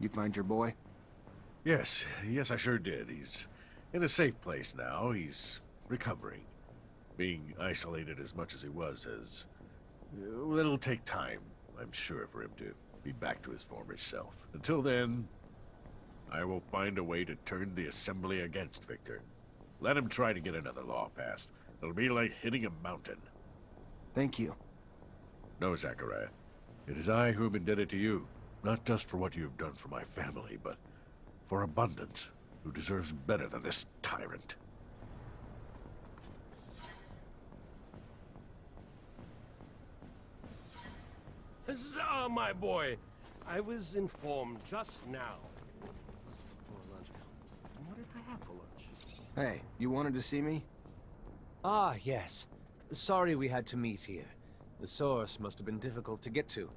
You find your boy? Yes, I sure did. He's in a safe place now. He's recovering. Being isolated as much as he was well, it'll take time, I'm sure, for him to be back to his former self. Until then, I will find a way to turn the Assembly against Victor. Let him try to get another law passed. It'll be like hitting a mountain. Thank you. No, Zachariah. It is I who am indebted to you. Not just for what you have done for my family, but for Abundance, who deserves better than this tyrant. Huzzah, my boy! I was informed just now. For lunch. What did I have for lunch? Hey, you wanted to see me? Ah, yes. Sorry we had to meet here. The source must have been difficult to get to,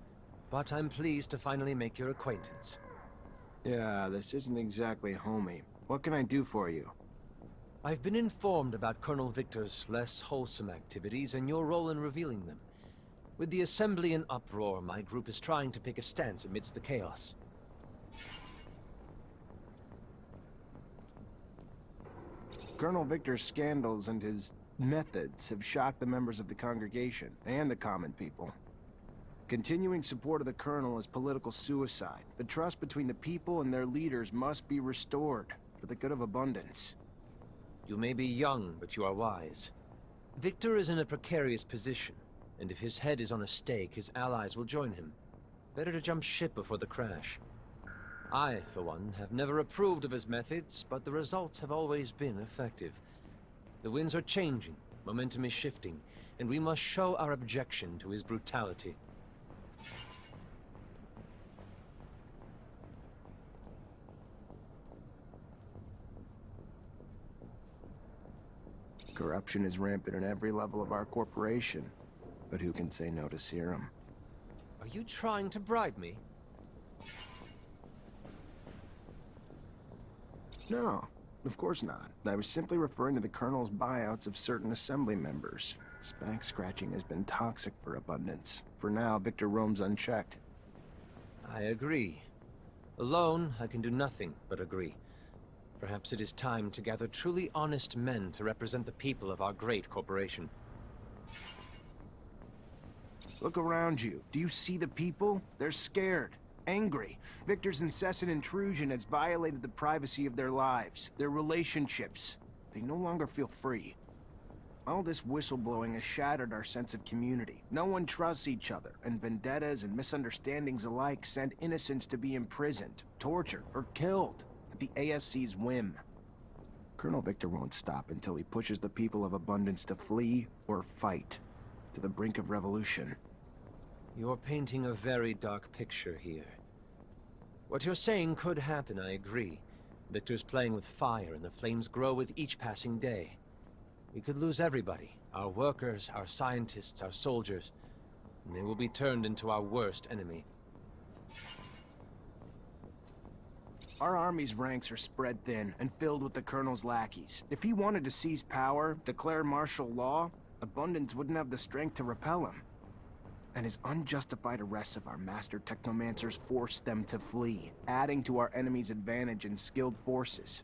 but I'm pleased to finally make your acquaintance. Yeah, this isn't exactly homey. What can I do for you? I've been informed about Colonel Victor's less wholesome activities and your role in revealing them. With the Assembly in uproar, my group is trying to pick a stance amidst the chaos. Colonel Victor's scandals and his methods have shocked the members of the congregation and the common people. Continuing support of the Colonel is political suicide. The trust between the people and their leaders must be restored for the good of Abundance. You may be young, but you are wise. Victor is in a precarious position, and if his head is on a stake, his allies will join him. Better to jump ship before the crash. I, for one, have never approved of his methods, but the results have always been effective. The winds are changing, momentum is shifting, and we must show our objection to his brutality. Corruption is rampant at every level of our corporation. But who can say no to serum? Are you trying to bribe me? No, of course not. I was simply referring to the Colonel's buyouts of certain assembly members. Back scratching has been toxic for Abundance. For now, Victor roams unchecked. I agree. Alone, I can do nothing but agree. Perhaps it is time to gather truly honest men to represent the people of our great corporation. Look around you. Do you see the people? They're scared, angry. Victor's incessant intrusion has violated the privacy of their lives, their relationships. They no longer feel free. All this whistleblowing has shattered our sense of community. No one trusts each other, and vendettas and misunderstandings alike send innocents to be imprisoned, tortured, or killed at the ASC's whim. Colonel Victor won't stop until he pushes the people of Abundance to flee or fight, to the brink of revolution. You're painting a very dark picture here. What you're saying could happen, I agree. Victor's playing with fire, and the flames grow with each passing day. We could lose everybody. Our workers, our scientists, our soldiers. And they will be turned into our worst enemy. Our army's ranks are spread thin and filled with the Colonel's lackeys. If he wanted to seize power, declare martial law, Abundance wouldn't have the strength to repel him. And his unjustified arrests of our master Technomancers forced them to flee, adding to our enemy's advantage in skilled forces.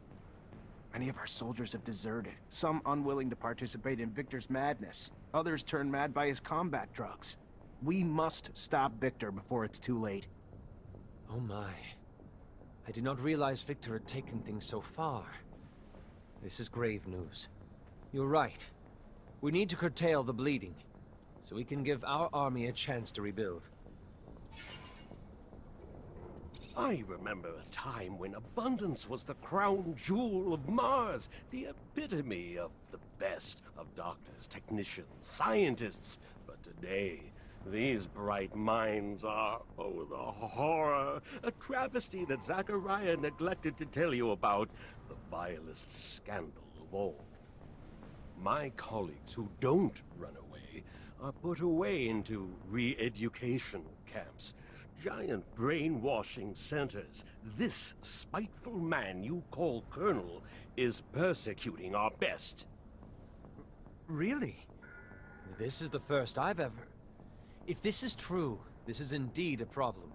Many of our soldiers have deserted, some unwilling to participate in Victor's madness. Others turned mad by his combat drugs. We must stop Victor before it's too late. Oh my. I did not realize Victor had taken things so far. This is grave news. You're right. We need to curtail the bleeding, so we can give our army a chance to rebuild. I remember a time when Abundance was the crown jewel of Mars, the epitome of the best of doctors, technicians, scientists. But today, these bright minds are, oh, the horror, a travesty that Zachariah neglected to tell you about, the vilest scandal of all. My colleagues who don't run away are put away into re-education camps, giant brainwashing centers. This spiteful man you call Colonel is persecuting our best. Really? This is the first I've ever... If this is true, this is indeed a problem.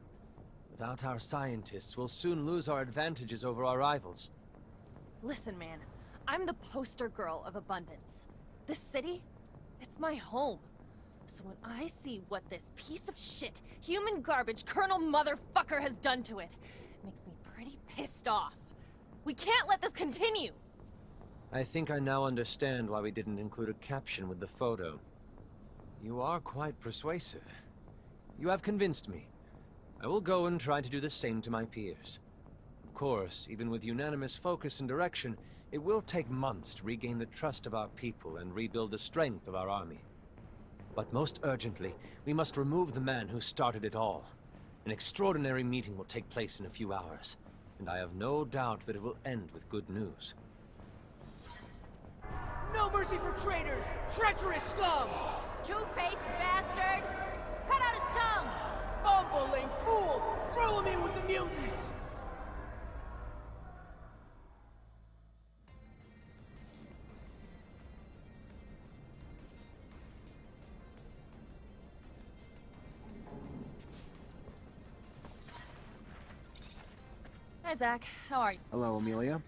Without our scientists, we'll soon lose our advantages over our rivals. Listen, man. I'm the poster girl of Abundance. This city, it's my home. So when I see what this piece of shit, human garbage Colonel Motherfucker has done to it, it makes me pretty pissed off. We can't let this continue! I think I now understand why we didn't include a caption with the photo. You are quite persuasive. You have convinced me. I will go and try to do the same to my peers. Of course, even with unanimous focus and direction, it will take months to regain the trust of our people and rebuild the strength of our army. But most urgently, we must remove the man who started it all. An extraordinary meeting will take place in a few hours, and I have no doubt that it will end with good news. No mercy for traitors! Treacherous scum! Two-faced bastard! Cut out his tongue! Bumbling fool! Throw him in with the mutants! Hi, Zach. How are you? Hello, Amelia.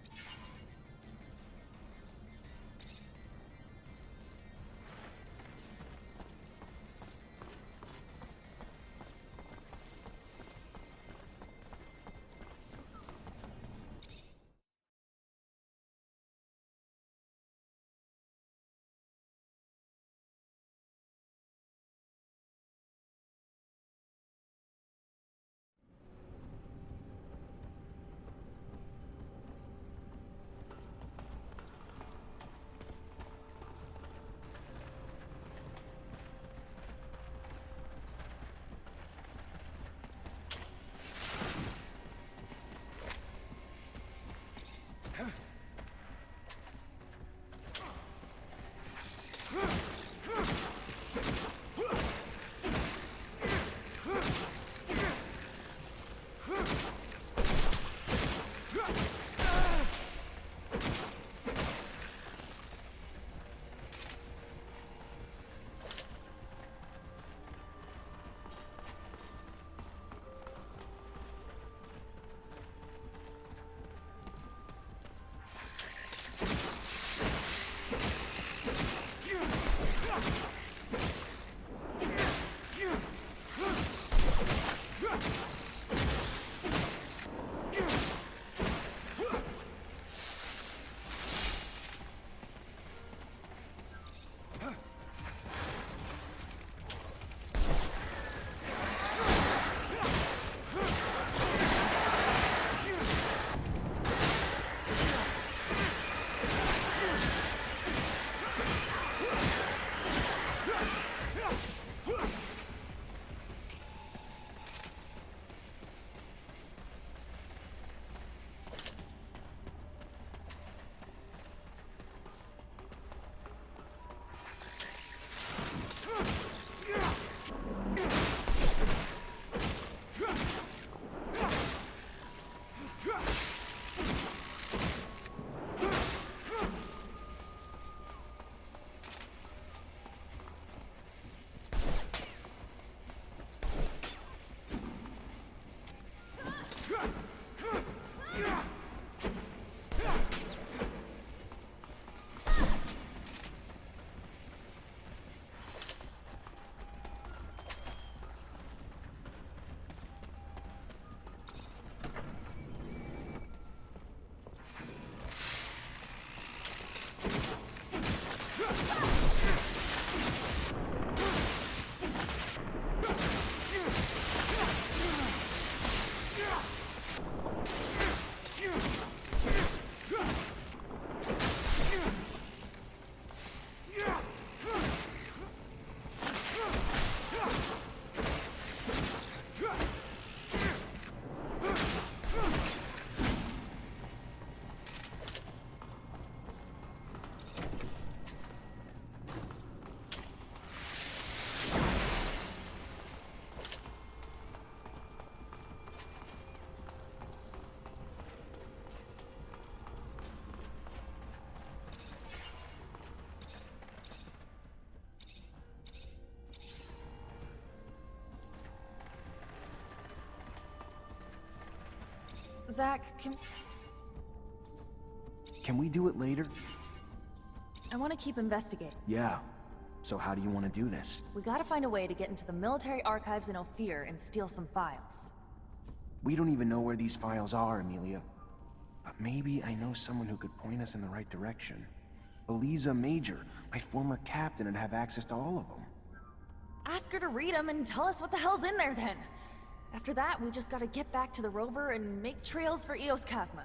Zach, Can we do it later? I want to keep investigating. Yeah. So how do you want to do this? We gotta find a way to get into the military archives in Ophir and steal some files. We don't even know where these files are, Amelia. But maybe I know someone who could point us in the right direction. Eliza Major, my former captain, would have access to all of them. Ask her to read them and tell us what the hell's in there then. After that, we just gotta get back to the rover and make trails for Eos Chasma.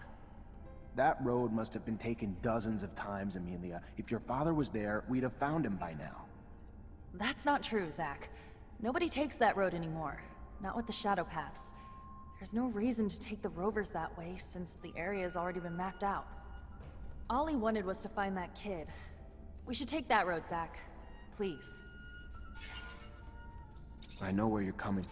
That road must have been taken dozens of times, Amelia. If your father was there, we'd have found him by now. That's not true, Zach. Nobody takes that road anymore. Not with the shadow paths. There's no reason to take the rovers that way, since the area's already been mapped out. All he wanted was to find that kid. We should take that road, Zach. Please. I know where you're coming.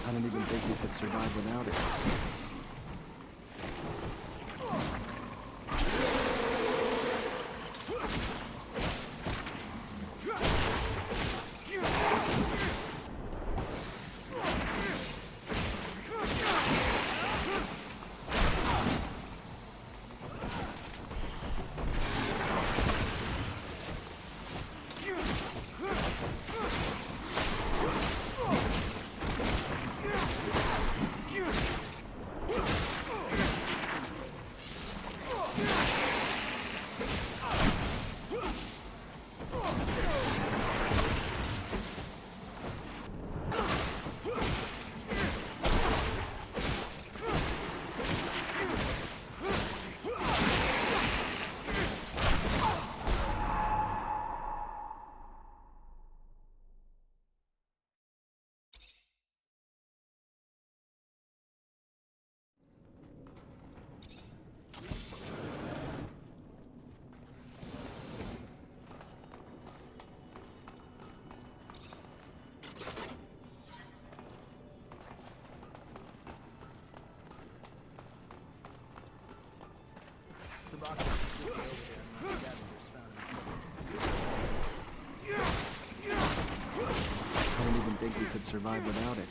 I don't even think we could survive without it. I don't even think we could survive without it.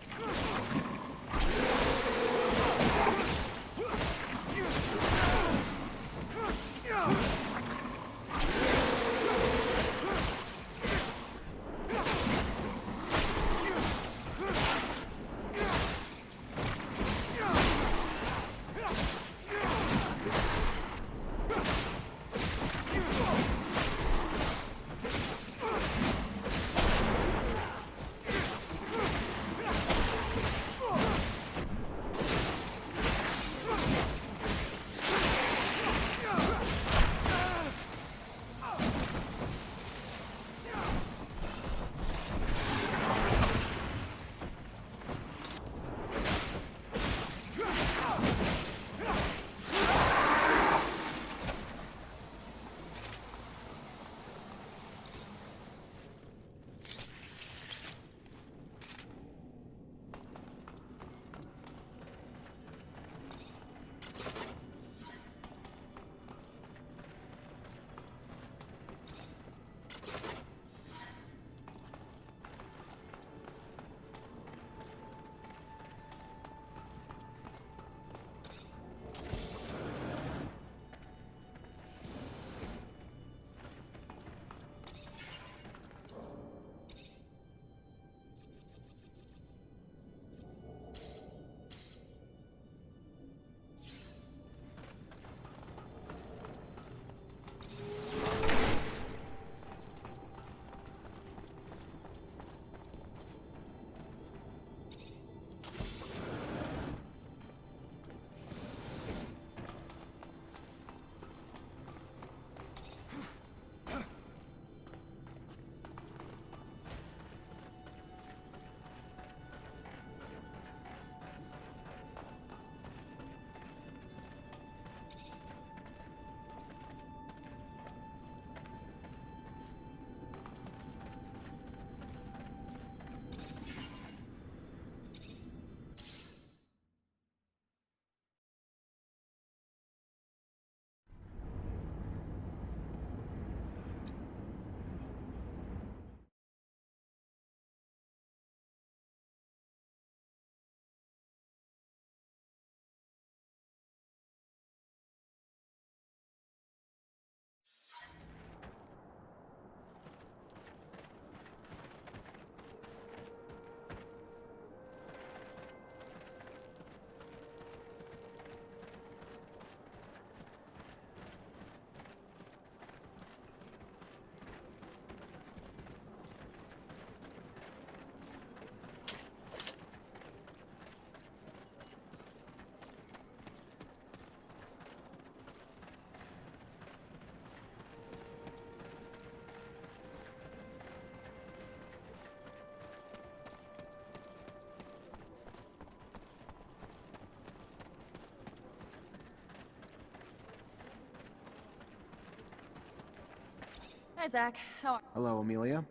Hi, Zach. How are... Hello, Amelia.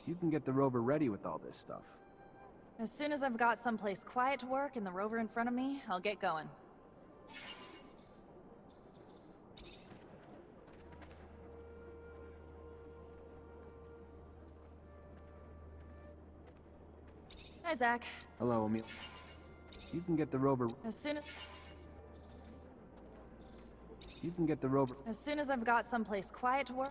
You can get the rover ready with all this stuff. As soon as I've got someplace quiet to work and the rover in front of me, I'll get going. Hi, Zach. Hello, Amelia. You can get the rover... As soon as... You can get the rover... As soon as I've got someplace quiet to work...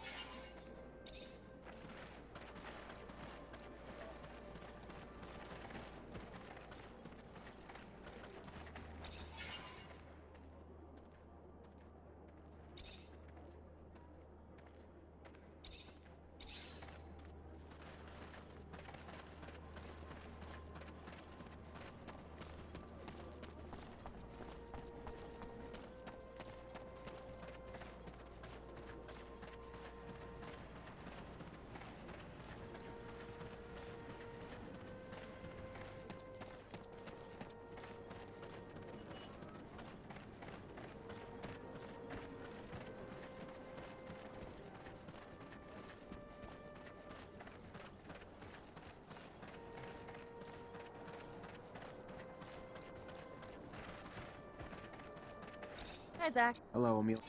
Hi, Zach. Hello, Amelia.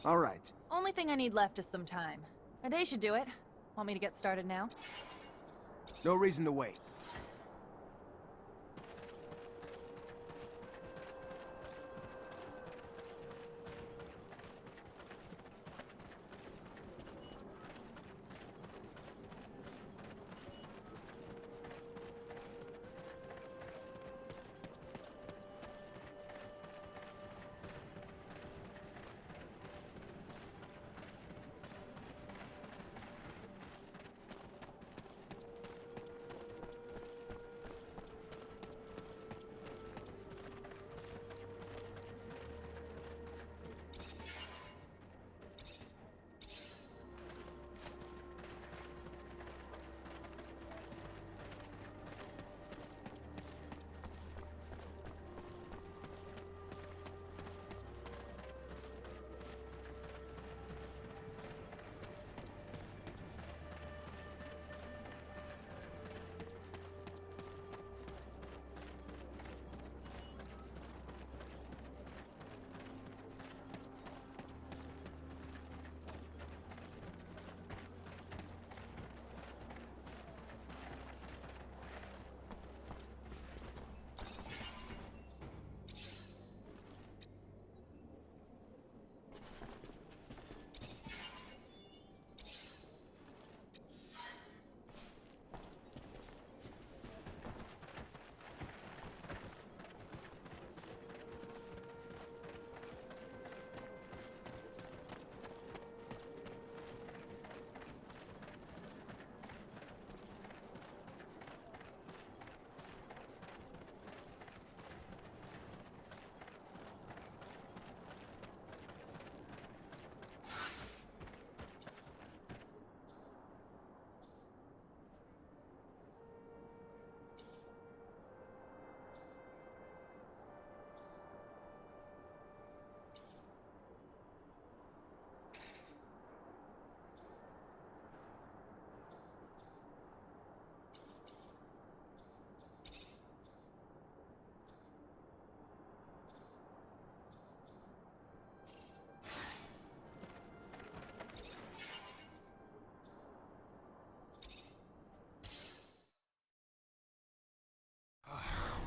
All right. Only thing I need left is some time. A day should do it. Want me to get started now? No reason to wait.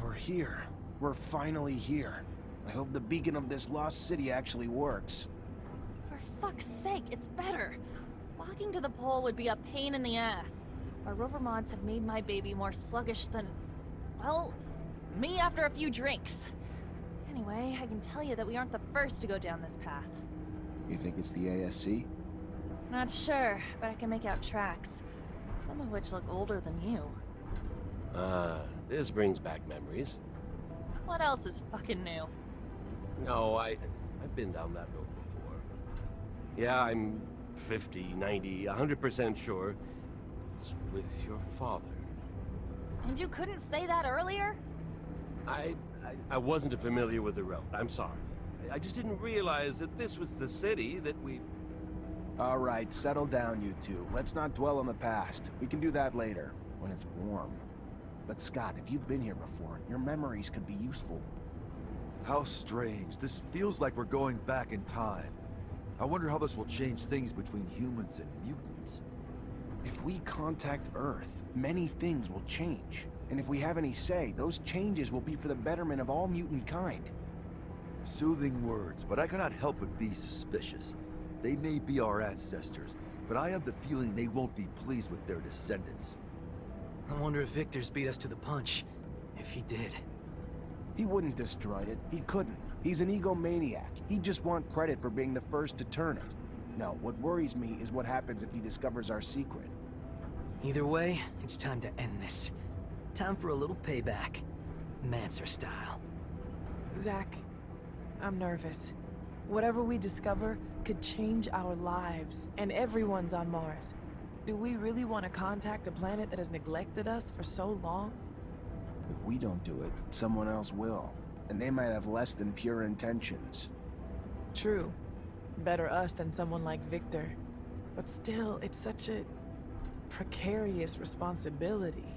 We're here. We're finally here. I hope the beacon of this lost city actually works. For fuck's sake, it's better. Walking to the pole would be a pain in the ass. Our rover mods have made my baby more sluggish than... well, me after a few drinks. Anyway, I can tell you that we aren't the first to go down this path. You think it's the ASC? Not sure, but I can make out tracks. Some of which look older than you. This brings back memories. What else is fucking new? No, I've been down that road before. Yeah, I'm 50, 90, 100% sure it was with your father. And you couldn't say that earlier? I wasn't familiar with the road. I'm sorry. I just didn't realize that this was the city that we All right, settle down, you two. Let's not dwell on the past. We can do that later, when it's warm. But Scott, if you've been here before, your memories could be useful. How strange. This feels like we're going back in time. I wonder how this will change things between humans and mutants. If we contact Earth, many things will change. And if we have any say, those changes will be for the betterment of all mutant kind. Soothing words, but I cannot help but be suspicious. They may be our ancestors, but I have the feeling they won't be pleased with their descendants. I wonder if Victor's beat us to the punch. If he did. He wouldn't destroy it. He couldn't. He's an egomaniac. He'd just want credit for being the first to turn it. No, what worries me is what happens if he discovers our secret. Either way, it's time to end this. Time for a little payback. Mancer style. Zach, I'm nervous. Whatever we discover could change our lives, and everyone's on Mars. Do we really want to contact a planet that has neglected us for so long? If we don't do it, someone else will. And they might have less than pure intentions. True. Better us than someone like Victor. But still, it's such a precarious responsibility.